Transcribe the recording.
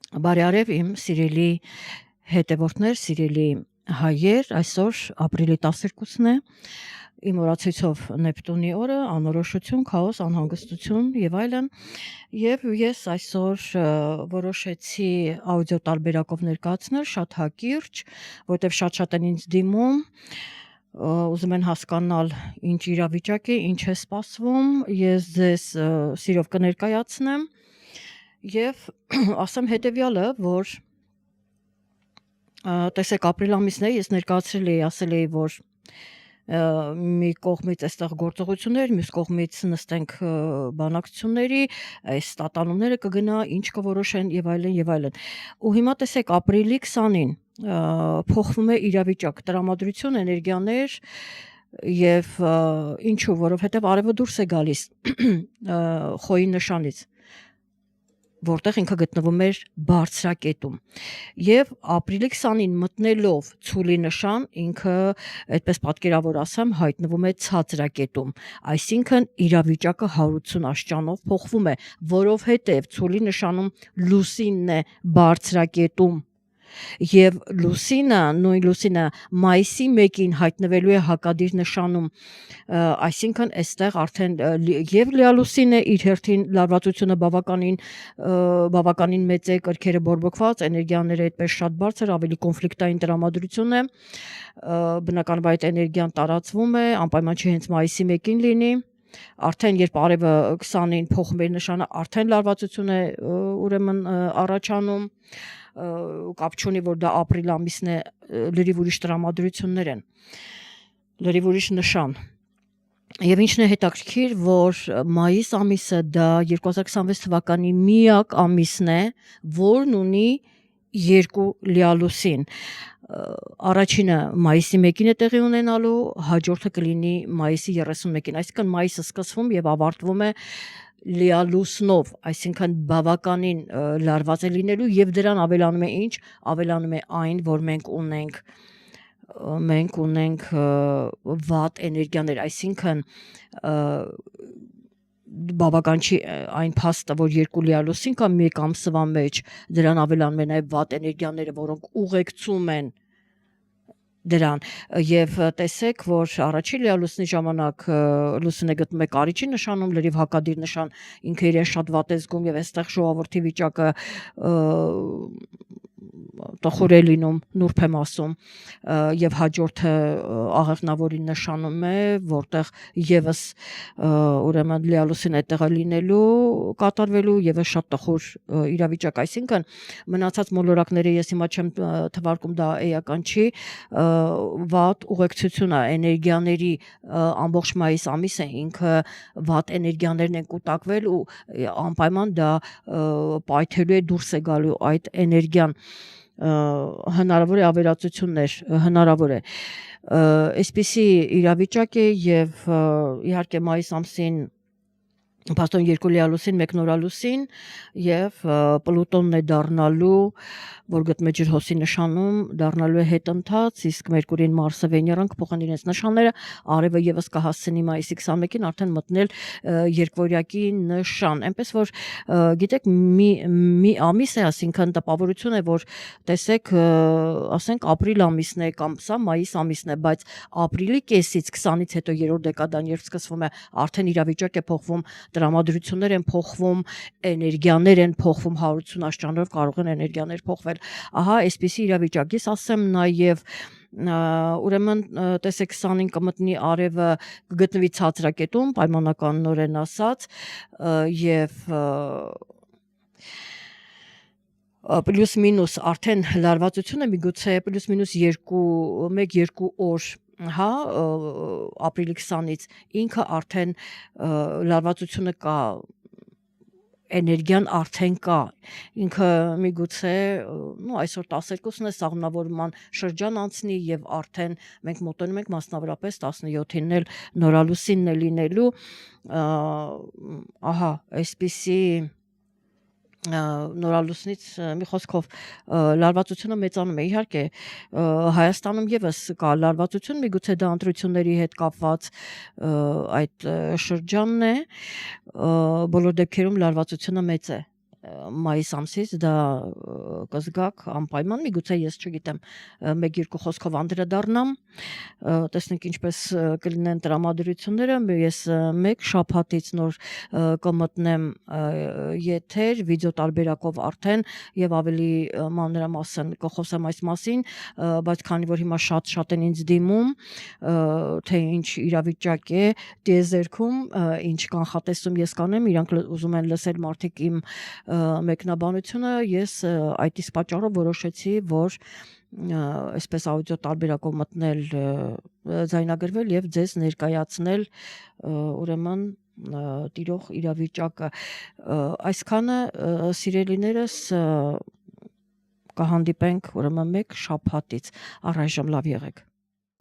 Բարյարև իմ սիրելի հետևորդներ, սիրելի հայեր, այսօր ապրիլի 12-ն է, իմ օրացույցով Նեպտունի օրը, անորոշություն, քաոս, անհանգստություն եւ այլն, եւ ես այսօր որոշեցի աուդիո տարբերակով ներկայացնել շատ հակիրճ, որտեւ շատ են ինձ դիմում, ուզում են հասկանալ ինչ իրավիճակ է, ինչ է սպասվում, ես ձեզ սիրով կներկայացնեմ եւ ասեմ հետեւյալը, որ տեսեք ապրիլ ամիսն է, ես ներկայացրել էի, ասել էի, որ մի կողմից այստեղ գործողություններ, մյուս կողմից նստենք բանակցությունների, այս տատանումները կգնա, ինչ կորոշեն եւ այլն եւ այլն։ Ու հիմա տեսեք ապրիլի 20-ին փոխվում է իրավիճակ, տրամադրություն, էներգիաներ եւ ինչու, որովհետեւ արևը դուրս է գալիս խոյի նշանից, որտեղ ինքը գտնվում էր բարձրակետում եւ ապրիլի 20-ին մտնելով ցուլի նշան ինքը այդպես պատկերավոր ասեմ հայտնվում է ցածրակետում, այսինքն իրավիճակը 180 աստիճանով փոխվում է, որովհետեւ ցուլի նշանում լուսինն է բարձրակետում եւ լուսինը, նույն լուսինը մայիսի 1-ին հայտնվելու է հակադիր նշանում, այսինքն այստեղ արդեն եւ լիալուսին է իր հերթին լարվածությունը բավականին մեծ է, կրքերը բորբոքված, էներգիաները այդպես շատ բարձր, ավելի կոնֆլիկտային տրամադրություն է, բնականաբար այդ էներգիան տարածվում է, անպայման չի հենց մայիսի 1-ին լինի, արդեն երբ արևը 20-ին փոխում է նշանը, արդեն լարվածություն է ուրեմն առաջանում, կապ չունի, որ դա ապրիլ ամիսն է, լրիվ ուրիշ տրամադրություններ են, լրիվ ուրիշ նշան։ Եվ ինչն է հետաքրքիր, որ մայիս ամիսը դա 2026 թվականի միակ ամիսն է, որն ունի երկու լիալուսին։ Առաջինը մայիսի 1-ին է տեղի ունենալու, հաջորդը կլինի մայիսի 31-ին, այսինքն մայիսը սկսվում եւ ավարտվում է լիալուսնով, այսինքն բավականին լարված է լինելու եւ դրան ավելանում է ինչ, ավելանում է այն, որ մենք ունենք վատ էներգիաներ, այսինքն բավական չի այն փաստը, որ երկու լիալուսին կամ մեկ ամսվա մեջ դրան ավելանում է նաեւ վատ էներգիաները, որոնք ուղեկցում են դրան եւ տեսեք, որ առաջին լիալուսնի ժամանակ լուսինը գտնում է կարիճի նշանում, լրիվ հակադիր նշան, ինքը իրեն շատ վատ է զգում եւ այստեղ ժողովրդի վիճակը տխուր է լինում, նուրբ եմ ասում, եւ հաջորդը աղեղնավորի նշանում է, որտեղ եւս ուրեմն լիալուսին այդտեղ է լինելու, կատարվելու եւս շատ տխուր իրավիճակ, այսինքն մնացած մոլորակները ես հիմա չեմ թվարկում, դա էական չի, վատ ուղեկցություն է էներգիաների ամբողջ մայիս ամիսը ինքը վատ էներգիաներն են կուտակվել ու անպայման դա պայթելու է, դուրս է գալու այդ էներգիան, հնարավոր է ավերածություններ, հնարավոր է, այսպիսի իրավիճակ է եւ իհարկե մայիս ամսին Պաստոն երկու լիալուսին, մեկ նորալուսին եւ Պլուտոնն է դառնալու, որ գտնվում է ջրհոսի նշանում, դառնալու է հետընթաց, իսկ Մերկուրին, Մարսը, Վեներան կփոխեն իրենց նշանները, արևը եւս կհասցնի մայիսի 21-ին արդեն մտնել երկվորյակի նշան, այնպես որ գիտեք մի ամիս է, այսինքն տպավորություն է, որ տեսեք, ասենք ապրիլ ամիսն է կամ սա մայիս ամիսն է, բայց ապրիլի կեսից 20-ից հետո երրորդ դեկադան երբ սկսվում է, արդեն իրավիճակ է փոխվում, տրամադրություններ են փոխվում, էներգիաներ են փոխվում, 180 աստիճանով կարող են էներգիաներ փոխվել, ահա այսպիսի իրավիճակ, ես ասեմ նաև ուրեմն տեսեք 20-ին կմտնի արևը կգտնվի ցածրակետում, պայմանականորեն ասած, եւ պլյուս մինուս արդեն լարվածությունը միգուցե պլյուս մինուս 1-2 օր, հա, ապրիլի 20-ից ինքը արդեն լարվածությունը կա, էներգիան արդեն կա, ինքը միգուցե այսօր 12-ն է սաղմնավորման շրջան անցնի եւ արդեն մենք մոտենում ենք մասնավորապես 17-ին էլ նորալուսինն է լինելու, ահա, այսպիսի նորալուսնից մի խոսքով լարվածությունը մեծանում է, իհարկե Հայաստանում եւս կա լարվածություն, միգուցե դա ընտրությունների հետ կապված այդ շրջանն է, բոլոր դեպքերում լարվածությունը մեծ է, մայիս ամսից դա կզգաք անպայման, միգուցե ես չգիտեմ, 1-2 խոսքով անդրադառնամ, տեսնենք ինչպես կլինեն տրամադրությունները, ես 1 շաբաթից նոր կմտնեմ եթեր վիդեո տարբերակով արդեն եւ ավելի մանրամասն կխոսեմ այս մասին, բայց քանի որ հիմա շատ են ինձ դիմում, թե ինչ իրավիճակ է տիեզերքում, ինչ կանխատեսում ես կանեմ, իրանք ուզում են լսել մարդիկ իմ մեկնաբանությունը, ես այդ իսկ պատճառով որոշեցի, որ այսպես աուդիո տարբերակով մտնել, ձայնագրվել եւ ձեզ ներկայացնել ուրեմն տիրող իրավիճակը, այսքանը սիրելիներս, կհանդիպենք ուրեմն 1 շաբաթից, առայժմ լավ եղեք։